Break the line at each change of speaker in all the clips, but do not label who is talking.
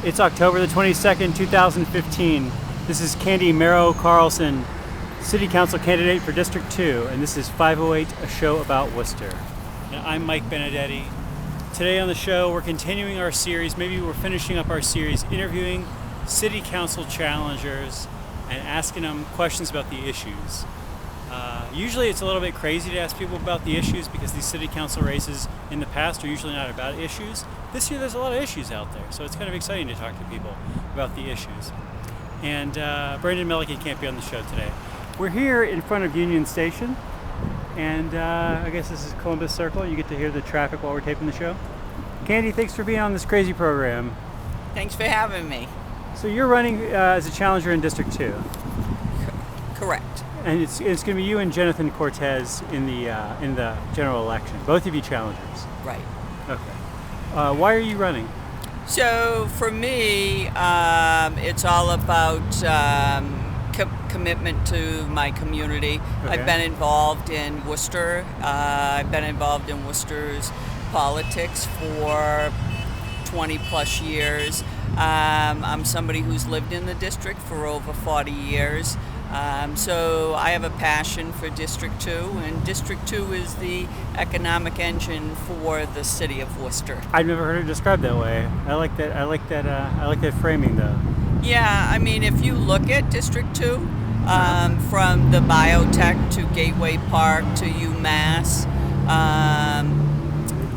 It's October the 22nd, 2015. This is Candy Mero-Carlson, City Council candidate for District 2, and this is 508, a show about Worcester. Now, I'm Mike Benedetti. Today on the show, we're continuing our series, maybe we're finishing up our series, interviewing City Council challengers and asking them questions about the issues. Usually it's a little bit crazy to ask people about the issues because these City Council races in the past are usually not about issues. This year there's a lot of issues out there, so it's kind of exciting to talk to people about the issues. And Brandon Melican can't be on the show today. We're here in front of Union Station, and I guess this is Columbus Circle. You get to hear the traffic while we're taping the show. Candy, thanks for being on this crazy program.
Thanks for having me.
So you're running as a challenger in District 2.
Correct.
And it's going to be you and Jonathan Cortez in the general election. Both of you challengers.
Right.
Okay. Why are you running?
So for me, it's all about commitment to my community.
Okay.
I've been involved in Worcester. I've been involved in Worcester's politics for 20 plus years. I'm somebody who's lived in the district for over 40 years. So I have a passion for District 2, and District 2 is the economic engine for the city of Worcester.
I've never heard it described that way. I like that. I like that framing, though.
Yeah, I mean, if you look at District 2, from the biotech to Gateway Park to UMass,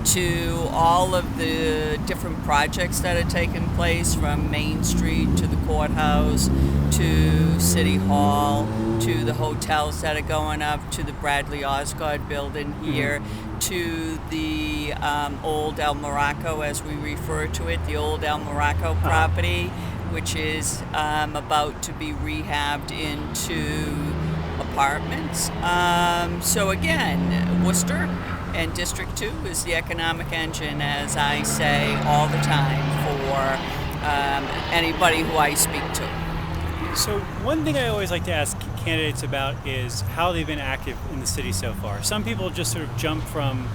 to all of the different projects that are taking place, from Main Street to the courthouse to City Hall to the hotels that are going up to the Bradley Osgood building here, to the old El Morocco, as we refer to it, the old El Morocco property, which is about to be rehabbed into apartments. So again, Worcester and District 2 is the economic engine, as I say all the time, for anybody who I speak to.
So one thing I always like to ask candidates about is how they've been active in the city so far. Some people just sort of jump from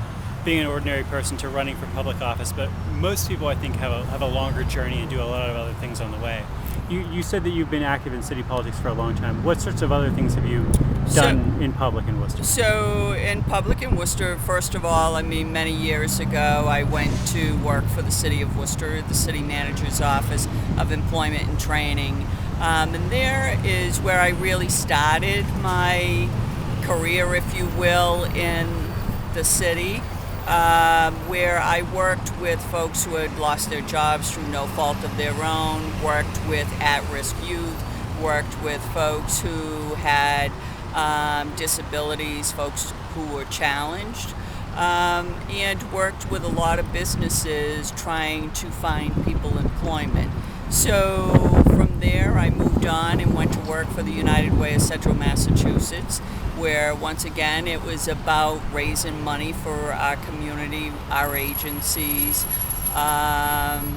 being an ordinary person to running for public office, but most people, I think, have a longer journey and do a lot of other things on the way. You said that you've been active in city politics for a long time. What sorts of other things have you done in public in Worcester?
So in public in Worcester, first of all, I mean, many years ago, I went to work for the city of Worcester, the city manager's office of employment and training. And there is where I really started my career, if you will, in the city. Where I worked with folks who had lost their jobs through no fault of their own, worked with at-risk youth, worked with folks who had disabilities, folks who were challenged, and worked with a lot of businesses trying to find people employment. So from there, I moved on and went to work for the United Way of Central Massachusetts, where once again it was about raising money for our community, our agencies, and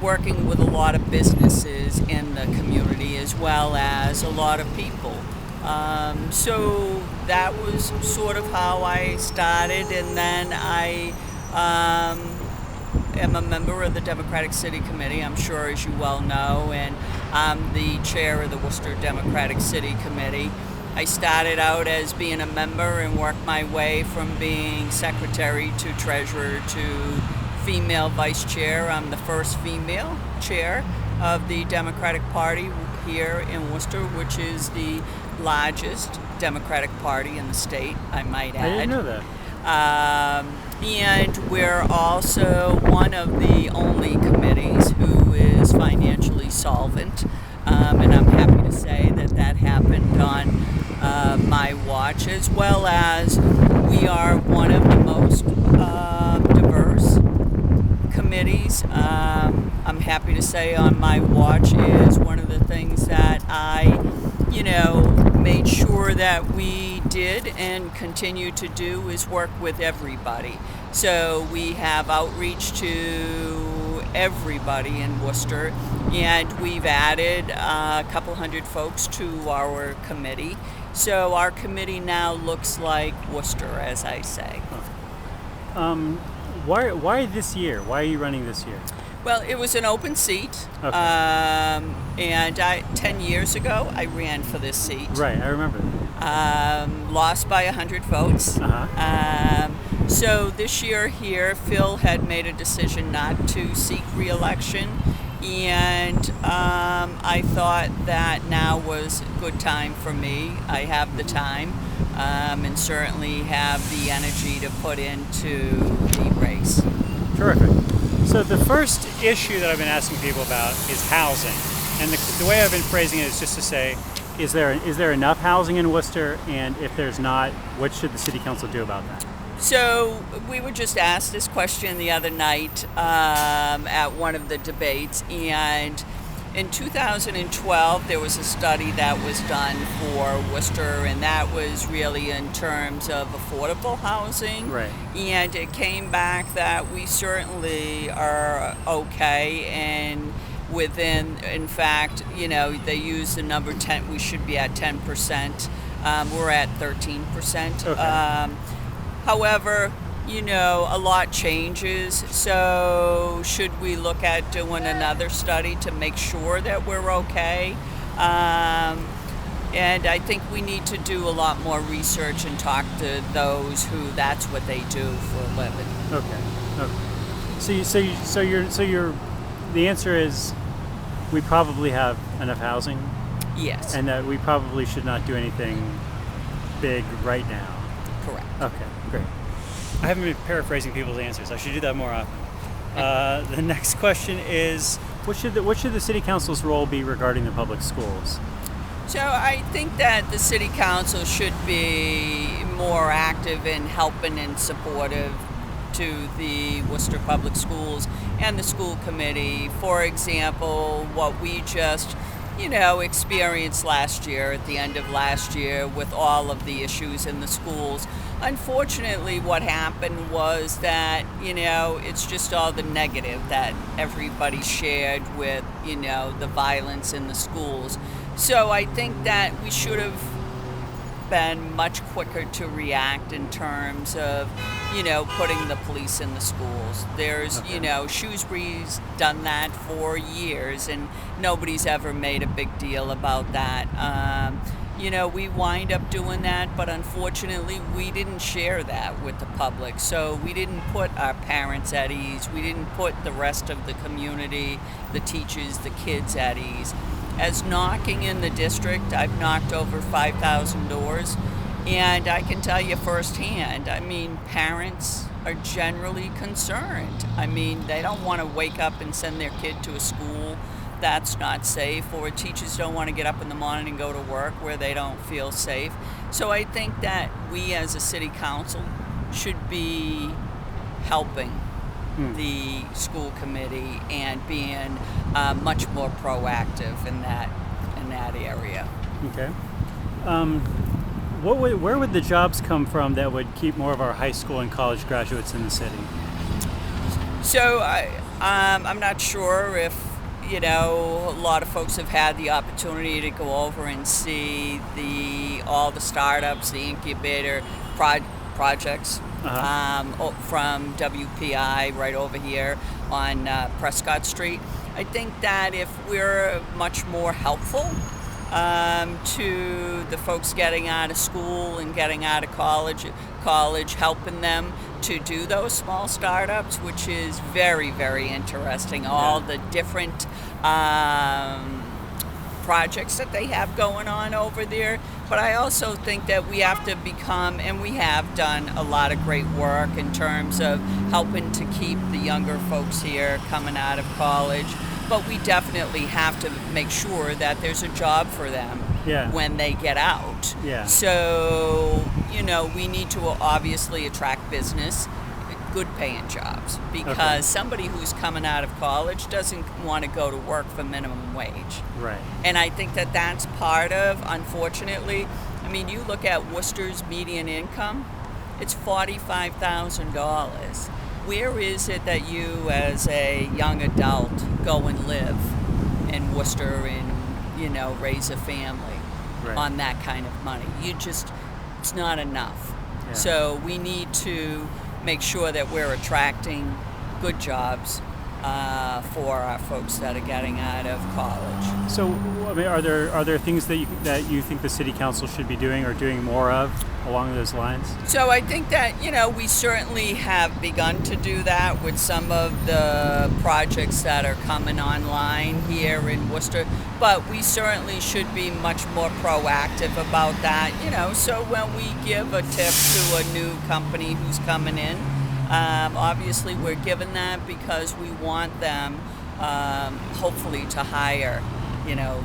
working with a lot of businesses in the community as well as a lot of people. So that was sort of how I started, and then I am a member of the Democratic City Committee, I'm sure as you well know, and I'm the chair of the Worcester Democratic City Committee. I started out as being a member and worked my way from being secretary to treasurer to female vice chair. I'm the first female chair of the Democratic Party here in Worcester, which is the largest Democratic Party in the state, I might add.
I didn't know that.
And we're also one of the only committees who is financially solvent. And I'm happy to say that that happened on my watch, as well as we are one of the most diverse committees. I'm happy to say on my watch is one of the things that I, made sure that we did and continue to do is work with everybody. So we have outreach to everybody in Worcester, and we've added a couple hundred folks to our committee. So our committee now looks like Worcester, as I say.
Why this year? Why are you running this year?
Well, it was an open seat,
Okay.
and 10 years ago, I ran for this seat.
Right, I remember that.
Lost by 100 votes. So this year here, Phil had made a decision not to seek re-election, and I thought that now was a good time for me. I have the time, and certainly have the energy to put into the race.
Terrific. So the first issue that I've been asking people about is housing. And the way I've been phrasing it is just to say, is there enough housing in Worcester? And if there's not, what should the city council do about that?
So we were just asked this question the other night at one of the debates, and in 2012 there was a study that was done for Worcester, and that was really in terms of affordable housing.
Right.
And it came back that we certainly are okay, and within, in fact, they use the number 10, we should be at 10%. We're at 13%.
Okay.
However, a lot changes, so should we look at doing another study to make sure that we're okay? And I think we need to do a lot more research and talk to those who that's what they do for a living.
Okay. So the answer is we probably have enough housing,
Yes.
and that we probably should not do anything big right now.
Correct.
Okay, great. I haven't been paraphrasing people's answers. I should do that more often. The next question is, what should the city council's role be regarding the public schools?
So I think that the city council should be more active in helping and supportive to the Worcester Public Schools and the school committee. For example, what we just experienced last year, at the end of last year, with all of the issues in the schools. Unfortunately, what happened was that, it's just all the negative that everybody shared with, the violence in the schools. So I think that we should have been much quicker to react in terms of, putting the police in the schools. There's,
Okay.
Shrewsbury's done that for years, and nobody's ever made a big deal about that. We wind up doing that, but unfortunately we didn't share that with the public. So we didn't put our parents at ease. We didn't put the rest of the community, the teachers, the kids at ease. As knocking in the district, I've knocked over 5,000 doors, and I can tell you firsthand, parents are generally concerned. They don't want to wake up and send their kid to a school that's not safe, or teachers don't want to get up in the morning and go to work where they don't feel safe. So I think that we as a city council should be helping the school committee and being much more proactive in that area.
Okay. Where would the jobs come from that would keep more of our high school and college graduates in the city?
So I'm not sure if a lot of folks have had the opportunity to go over and see all the startups, the incubator projects from WPI right over here on Prescott Street. I think that if we're much more helpful to the folks getting out of school and getting out of college, helping them to do those small startups, which is very, very interesting. All the different projects that they have going on over there. But I also think that we have to become, and we have done a lot of great work in terms of helping to keep the younger folks here coming out of college. But we definitely have to make sure that there's a job for them when they get out.
Yeah.
So, we need to obviously attract business, good paying jobs, because somebody who's coming out of college doesn't want to go to work for minimum wage.
Right.
And I think that that's part of, unfortunately, you look at Worcester's median income, it's $45,000. Where is it that you, as a young adult, go and live in Worcester and, raise a family on that kind of money? It's not enough.
Yeah.
So we need to make sure that we're attracting good jobs for our folks that are getting out of college.
So, I mean, are there things that you think the city council should be doing or doing more of along those lines?
So I think that, we certainly have begun to do that with some of the projects that are coming online here in Worcester, but we certainly should be much more proactive about that, so when we give a tip to a new company who's coming in, obviously we're giving that because we want them hopefully to hire,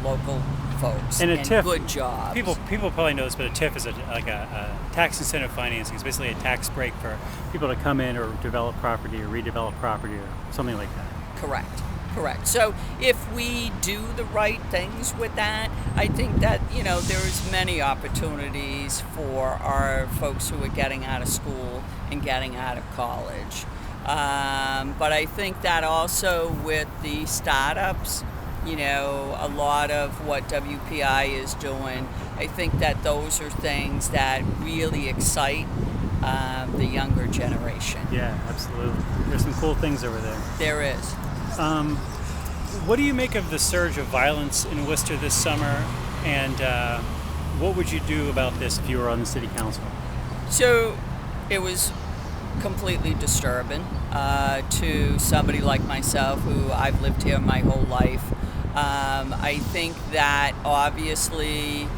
local folks
and a TIF,
good jobs.
People probably know this, but a TIF is a tax incentive financing. It's basically a tax break for people to come in or develop property or redevelop property or something like that.
Correct. So if we do the right things with that, I think that, there's many opportunities for our folks who are getting out of school and getting out of college. But I think that also with the startups, a lot of what WPI is doing, I think that those are things that really excite the younger generation.
Yeah, absolutely. There's some cool things over there.
There is.
What do you make of the surge of violence in Worcester this summer, and what would you do about this if you were on the city council?
So it was completely disturbing to somebody like myself who I've lived here my whole life. I think that obviously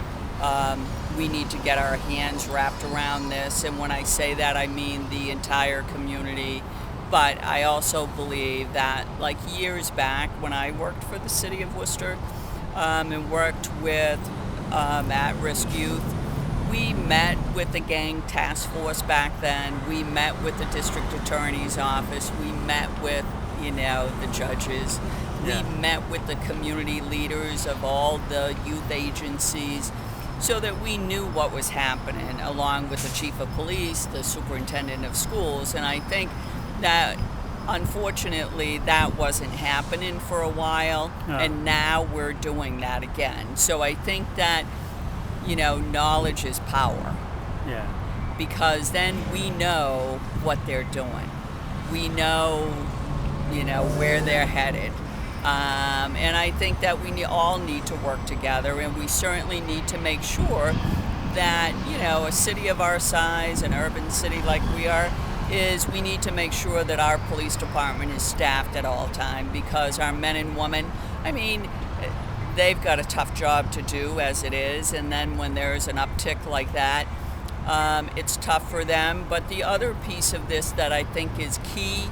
we need to get our hands wrapped around this, and when I say that I mean the entire community. But I also believe that, like years back when I worked for the city of Worcester and worked with at-risk youth, we met with the gang task force back then. We met with the district attorney's office. We met with, the judges.
Yeah.
We met with the community leaders of all the youth agencies so that we knew what was happening, along with the chief of police, the superintendent of schools. And I think that unfortunately that wasn't happening for a while, and now we're doing that again. So I think that, knowledge is power.
Yeah.
Because then we know what they're doing. We know, where they're headed. And I think that we all need to work together, and we certainly need to make sure that, a city of our size, an urban city like we are, we need to make sure that our police department is staffed at all time, because our men and women, they've got a tough job to do as it is, and then when there's an uptick like that, it's tough for them. But the other piece of this that I think is key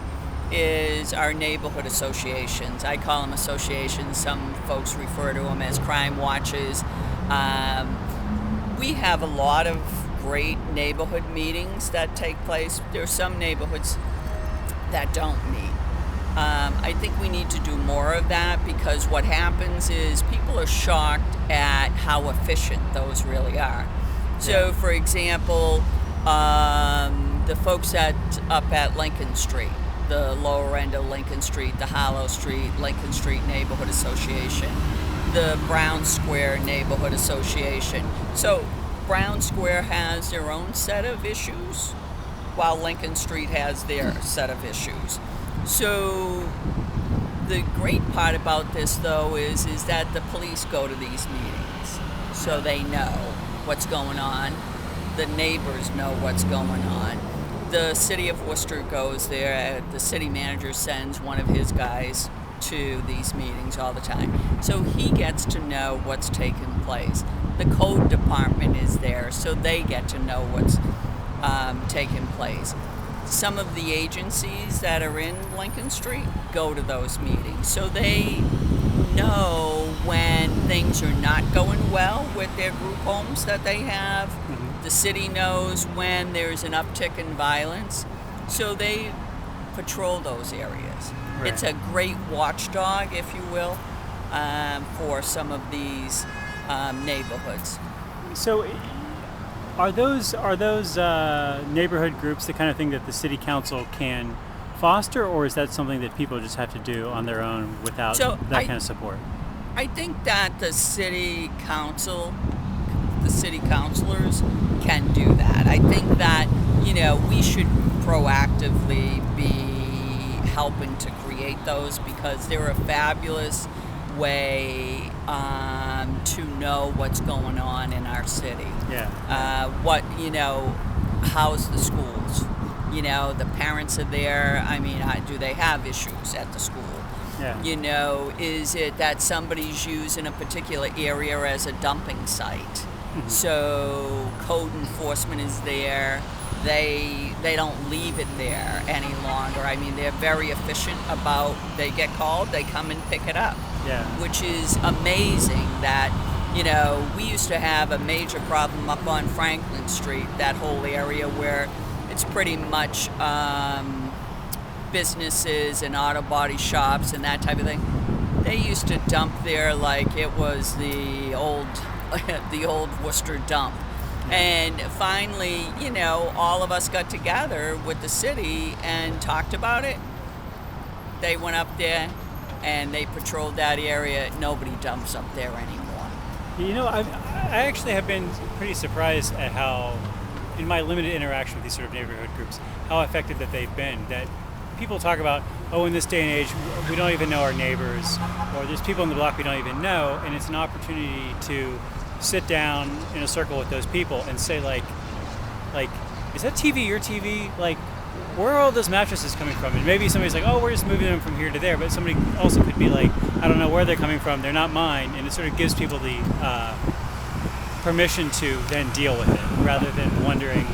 is our neighborhood associations. I call them associations. Some folks refer to them as crime watches. We have a lot of great neighborhood meetings that take place. There are some neighborhoods that don't meet. I think we need to do more of that, because what happens is people are shocked at how efficient those really are. So, for example, the folks up at Lincoln Street, the lower end of Lincoln Street, the Hollow Street, Lincoln Street Neighborhood Association, the Brown Square Neighborhood Association. So Brown Square has their own set of issues, while Lincoln Street has their set of issues. So the great part about this, though, is that the police go to these meetings, so they know what's going on. The neighbors know what's going on. The city of Worcester goes there. The city manager sends one of his guys to these meetings all the time, so he gets to know what's taking place. The code department is there, so they get to know what's taking place. Some of the agencies that are in Lincoln Street go to those meetings, so they know when things are not going well with their group homes that they have. Mm-hmm. The city knows when there's an uptick in violence, so they patrol those areas. Right. It's a great watchdog, if you will, for some of these neighborhoods.
So are those neighborhood groups the kind of thing that the city council can foster, or is that something that people just have to do on their own without that kind of support?
I think that the city council, the city councilors can do that. I think that, we should proactively be helping to create create those because they're a fabulous way to know what's going on in our city. How's the schools? The parents are there. I mean, do they have issues at the school? Is it that somebody's using a particular area as a dumping site? So code enforcement is there. They don't leave it there any longer. I mean, they're very efficient about, they get called, they come and pick it up. Which is amazing that, we used to have a major problem up on Franklin Street, that whole area where it's pretty much businesses and auto body shops and that type of thing. They used to dump there like it was the old Worcester dump. And finally, all of us got together with the city and talked about it. They went up there and they patrolled that area. Nobody dumps up there anymore.
I actually have been pretty surprised at how, in my limited interaction with these sort of neighborhood groups, how effective that they've been. That people talk about, in this day and age, we don't even know our neighbors, or there's people in the block we don't even know, and it's an opportunity to sit down in a circle with those people and say, like, is that TV your TV? Like, where are all those mattresses coming from? And maybe somebody's like, we're just moving them from here to there, but somebody also could be like, I don't know where they're coming from, they're not mine, and it sort of gives people the permission to then deal with it, rather than wondering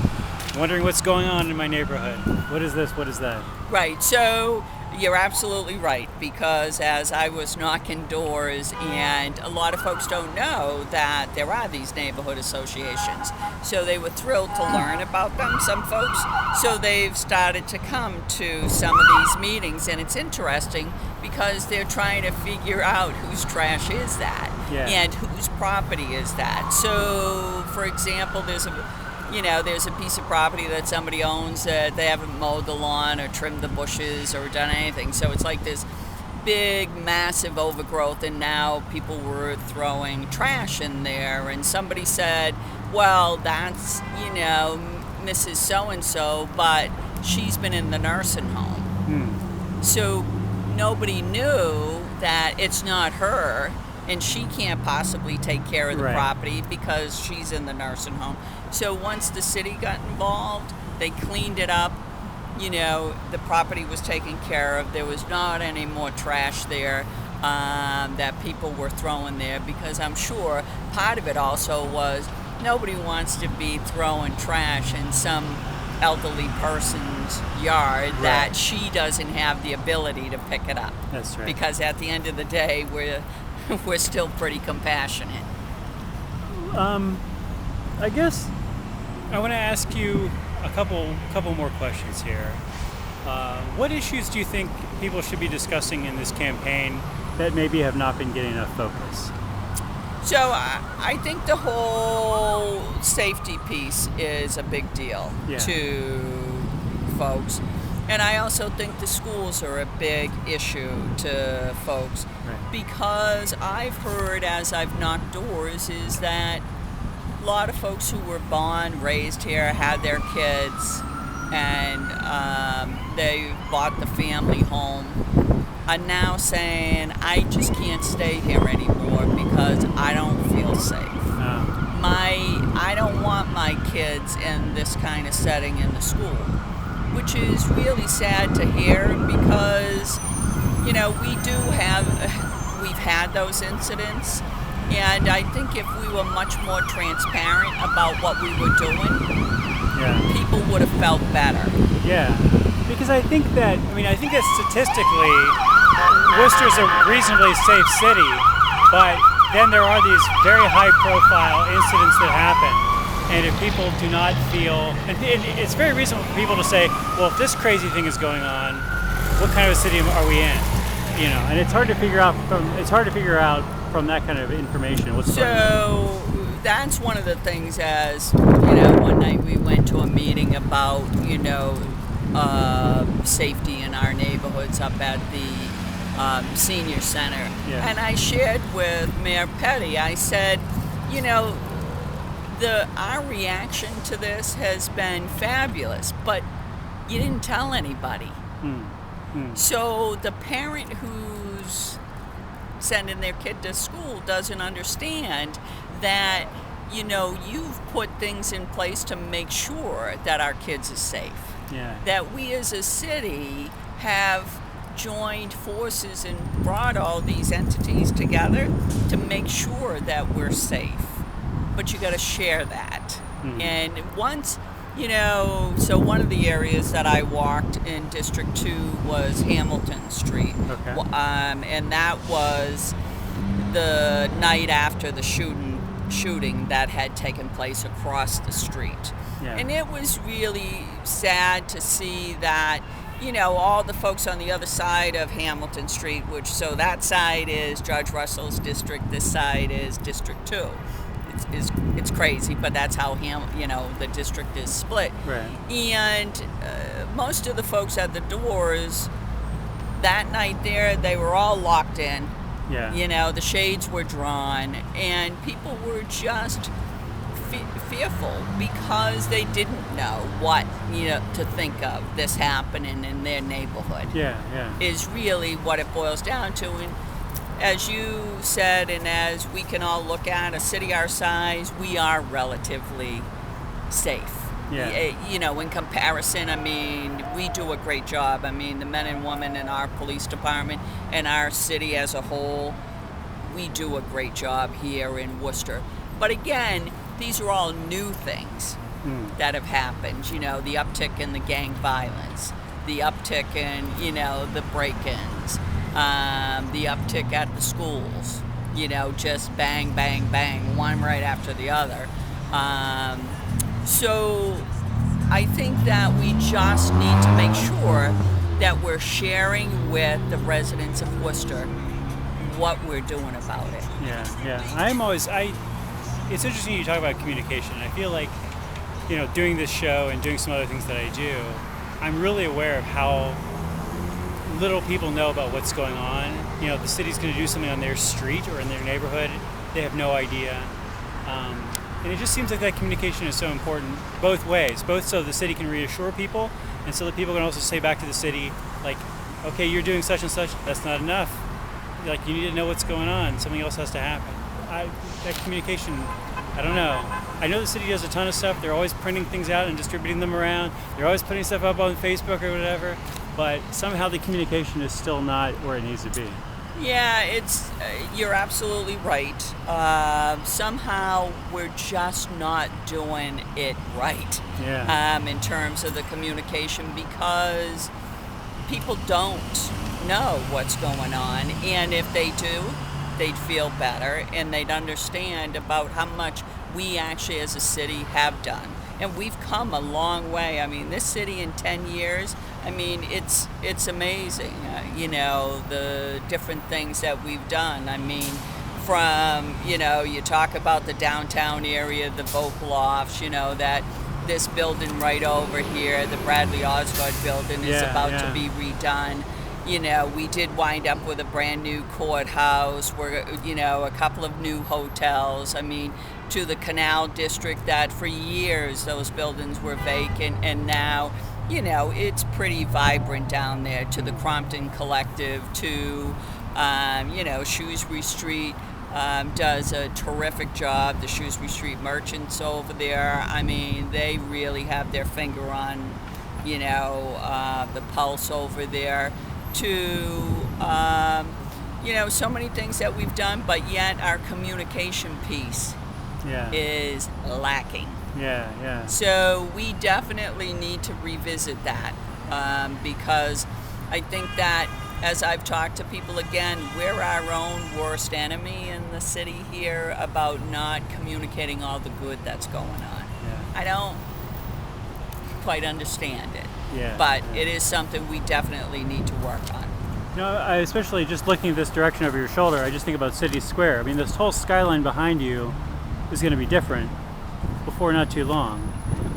what's going on in my neighborhood. What is this? What is that?
Right. So you're absolutely right, because as I was knocking doors, and a lot of folks don't know that there are these neighborhood associations. So they were thrilled to learn about them, some folks. So they've started to come to some of these meetings, and it's interesting because they're trying to figure out whose trash is that and whose property is that. So, for example, there's a piece of property that somebody owns that they haven't mowed the lawn or trimmed the bushes or done anything. So it's like this big, massive overgrowth, and now people were throwing trash in there. And somebody said, well, that's, Mrs. So-and-so, but she's been in the nursing home. So nobody knew that it's not her, and she can't possibly take care of the property because she's in the nursing home. So once the city got involved, they cleaned it up. The property was taken care of. There was not any more trash there that people were throwing there, because I'm sure part of it also was nobody wants to be throwing trash in some elderly person's yard that she doesn't have the ability to pick it up.
That's right.
Because at the end of the day, we're still pretty compassionate.
I guess I want to ask you a couple more questions here. What issues do you think people should be discussing in this campaign that maybe have not been getting enough focus?
So I think the whole safety piece is a big deal to folks. And I also think the schools are a big issue to folks, because I've heard, as I've knocked doors, is that a lot of folks who were born, raised here, had their kids, and they bought the family home, are now saying, I just can't stay here anymore because I don't feel safe. I don't want my kids in this kind of setting in the school, which is really sad to hear, because, we've had those incidents, and I think if we were much more transparent about what we were doing, people would have felt better. Yeah,
because I think that statistically, Worcester's a reasonably safe city, but then there are these very high-profile incidents that happen. And if people do not feel, and it's very reasonable for people to say, well, if this crazy thing is going on, what kind of a city are we in? And it's hard to figure out from that kind of information what's going on.
So that's one of the things. As one night we went to a meeting about safety in our neighborhoods up at the senior center, and I shared with Mayor Petty. I said, our reaction to this has been fabulous, but you didn't tell anybody. So the parent who's sending their kid to school doesn't understand that, you've put things in place to make sure that our kids are safe.
Yeah.
That we as a city have joined forces and brought all these entities together to make sure that we're safe. But you got to share that. And once, so one of the areas that I walked in District 2 was Hamilton Street.
Okay.
And that was the night after the shooting that had taken place across the street.
Yeah.
And it was really sad to see that, all the folks on the other side of Hamilton Street, so that side is Judge Russell's district, this side is District 2. It's crazy, but that's how the district is split.
Right.
And most of the folks at the doors that night there, they were all locked in.
Yeah.
The shades were drawn, and people were just fearful because they didn't know what to think of this happening in their neighborhood.
Yeah.
Is really what it boils down to. And as you said, and as we can all look at, a city our size, we are relatively safe.
Yeah.
In comparison, we do a great job. The men and women in our police department and our city as a whole, we do a great job here in Worcester. But again, these are all new things that have happened. The uptick in the gang violence, the uptick in, the break-ins, the uptick at the schools, just bang, bang, bang, one right after the other. So I think that we just need to make sure that we're sharing with the residents of Worcester what we're doing about it.
Yeah. It's interesting you talk about communication. I feel like, doing this show and doing some other things that I do, I'm really aware of how little people know about what's going on. The city's going to do something on their street or in their neighborhood. They have no idea. And it just seems like that communication is so important both ways, both so the city can reassure people and so that people can also say back to the city, like, okay, you're doing such and such, that's not enough. Like, you need to know what's going on. Something else has to happen. That communication, I don't know. I know the city does a ton of stuff. They're always printing things out and distributing them around. They're always putting stuff up on Facebook or whatever. But somehow the communication is still not where it needs to be.
Yeah, you're absolutely right. Somehow we're just not doing it right.
Yeah.
In terms of the communication, because people don't know what's going on, and if they do, they'd feel better and they'd understand about how much we actually as a city have done. And we've come a long way. This city in 10 years, it's amazing, the different things that we've done. From, you talk about the downtown area, the Voc Lofts, that this building right over here, the Bradley Osgood building, is about to be redone. We did wind up with a brand new courthouse, a couple of new hotels. To the Canal District, that for years those buildings were vacant, and now, it's pretty vibrant down there. To the Crompton Collective, to, Shrewsbury Street does a terrific job. The Shrewsbury Street merchants over there, they really have their finger on, the pulse over there. To, so many things that we've done, but yet our communication piece is lacking.
Yeah.
So we definitely need to revisit that because I think that, as I've talked to people again, we're our own worst enemy in the city here about not communicating all the good that's going on.
Yeah.
I don't quite understand it. But it is something we definitely need to work on.
I especially just looking at this direction over your shoulder, I just think about City Square. this whole skyline behind you is going to be different before not too long.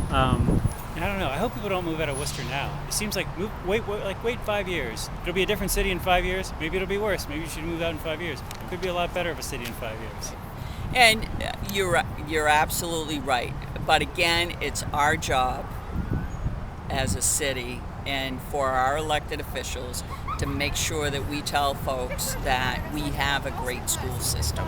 And I don't know. I hope people don't move out of Worcester now. It seems like wait 5 years. It'll be a different city in 5 years. Maybe it'll be worse. Maybe you should move out in 5 years. It could be a lot better of a city in 5 years.
And you're absolutely right. But again, it's our job as a city and for our elected officials to make sure that we tell folks that we have a great school system.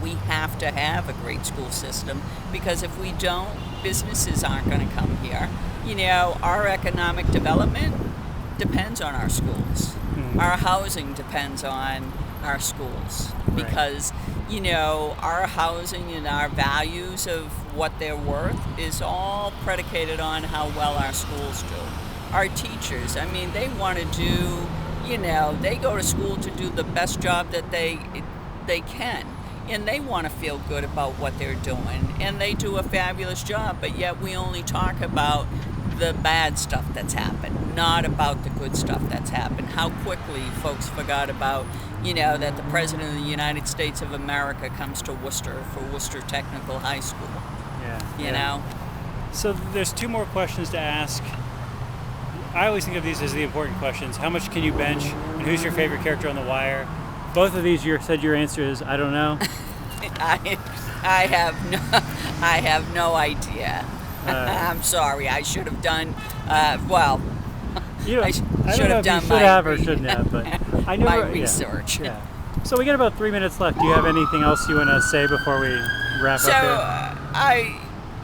We have to have a great school system, because if we don't, businesses aren't going to come here. Our economic development depends on our schools. Our housing depends on our schools, because our housing and our values of what they're worth is all predicated on how well our schools do. Our teachers, they want to do, they go to school to do the best job that they can, and they want to feel good about what they're doing, and they do a fabulous job, but yet we only talk about the bad stuff that's happened, not about the good stuff that's happened. How quickly folks forgot about, that the President of the United States of America comes to Worcester for Worcester Technical High School.
Yeah. So there's two more questions to ask. I always think of these as the important questions. How much can you bench? And who's your favorite character on The Wire? Both of these, you said your answer is, I don't know.
I have no idea. I'm sorry. I should have done. I should have done
or shouldn't have, but I knew
my research.
Yeah. So we got about 3 minutes left. Do you have anything else you want to say before we wrap up here?
I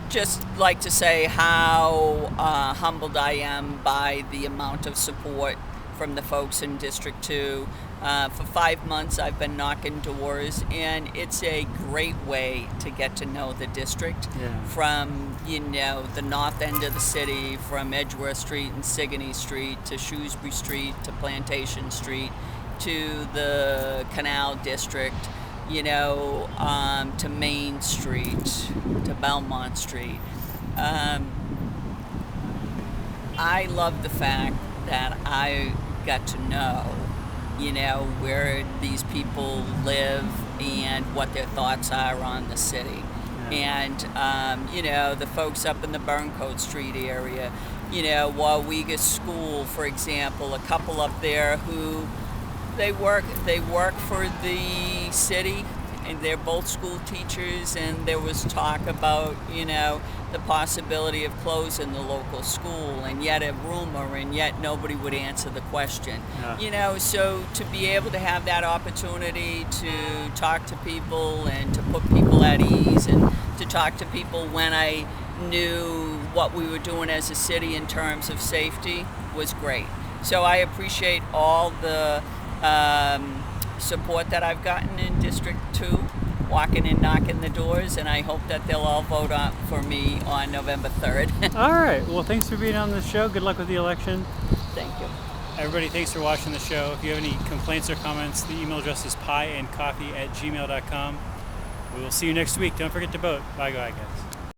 just like to say how humbled I am by the amount of support from the folks in District 2. For 5 months I've been knocking doors, and it's a great way to get to know the district from the north end of the city, from Edgeworth Street and Sigourney Street to Shrewsbury Street to Plantation Street to the Canal District, to Main Street, to Belmont Street. I love the fact that I got to know, where these people live and what their thoughts are on the city. And, the folks up in the Burncoat Street area, Wauwiga School, for example, a couple up there who they work for the city, and they're both school teachers, and there was talk about, the possibility of closing the local school, and yet a rumor, and yet nobody would answer the question. So to be able to have that opportunity to talk to people and to put people at ease, and to talk to people when I knew what we were doing as a city in terms of safety was great. So I appreciate all the support that I've gotten in District 2, walking and knocking the doors, and I hope that they'll all vote for me on November 3rd.
All right. Well, thanks for being on the show. Good luck with the election.
Thank you.
Everybody, thanks for watching the show. If you have any complaints or comments, the email address is pieandcoffee@gmail.com. We will see you next week. Don't forget to vote. Bye, guys.